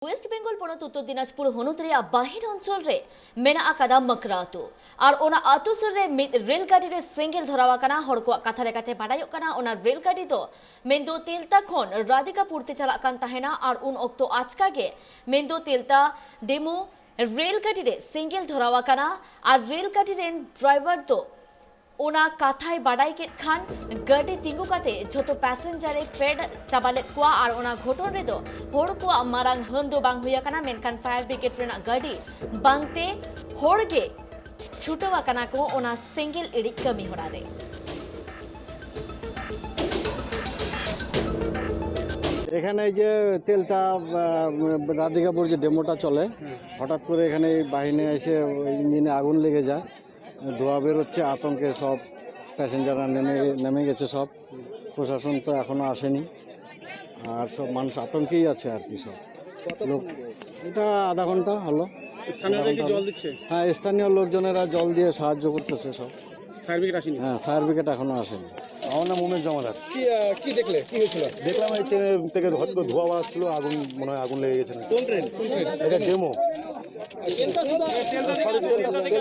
West Bengal Panat উত্তর দিনাজপুর হনুতরিয়া বাহির অঞ্চলরে মেনা আকাদা মকরাতু আর ওনা আতুসরে রেলগাড়িরে সিঙ্গেল ধরাওয়াকানা হড়কো কাথারে কাथे বাড়াইকানা ওনা রেলগাড়ি তো মেন্দো তেলতা খন রাধিকা পুরতে চালাকান তাহেনা আর উন অক্তো আজকাগে মেন্দো তেলতা ডেমো রেলগাড়িরে সিঙ্গেল ধরাওয়াকানা আর রেলগাড়ি রেন ড্রাইভার তো ओना काथाय बाडाई के खान गाड़ी तिंगु काते झोतो पैसेंजरे फेड चाबाले कुआ और ओना घोटन रे दो होड़ को मारांग हंदो बांग हुया कना मेनकान फायर ब्रिगेड रेना गाड़ी बांगते होड़ गे छुटवा कना को ओना सिंगल इडी कमी होड़ा दे এখানে যে তেলটা রাধিকাপুর যে ডেমোটা চলে হঠাৎ করে এখানে বাহিনী এসে ইঞ্জিনে আগুন লেগে যায় ধোঁয়া বেরোচ্ছে আতঙ্কে সব প্যাসেঞ্জাররা নেমে গেছে সব প্রশাসন তো এখনো আসেনি আর সব মানুষ আতঙ্কেই আছে আর কি সব লোক এটা আধা ঘন্টা হলো স্থানীয়রা কি জল দিচ্ছে? হ্যাঁ স্থানীয় লোকজনেরা জল দিয়ে সাহায্য করতেছে সব ফায়ার ব্রিগেড আসেনি? হ্যাঁ ফায়ার ব্রিগেড এখনো আসেনি। আমার নাম উমেশ জমাদার। কি দেখলে, কি হয়েছিল? দেখলাম এই ট্রেন থেকে হঠাৎ করে ধোঁয়া বাড়াচ্ছিল, আগুন মনে হয় আগুন লেগে গেছে। কোন ট্রেন? এটা ডেমো।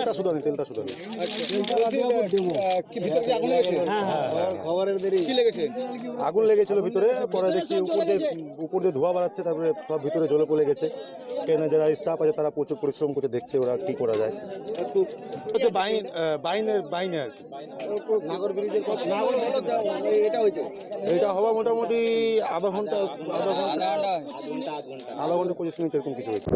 তেলটা সুদানি কি ভিতরে কি আগুন লেগেছে? খবরের দেরি কি লেগেছে? আগুন লেগেছিল ভিতরে, পরে দেখছি উপর দিয়ে ধোঁয়া বাড়াচ্ছে, তারপরে সব ভিতরে জ্বলে পড়ে গেছে। ট্রেনে যারা স্টাফ আছে তারা প্রচুর পরিশ্রম করে দেখছে ওরা কি করা যায়। হচ্ছে বাইনে আর কি নাগর ব্রিজের কথা এটা হয়েছে। এটা হওয়া মোটামুটি আধা ঘন্টা 25 মিনিট এরকম কিছু হয়েছে।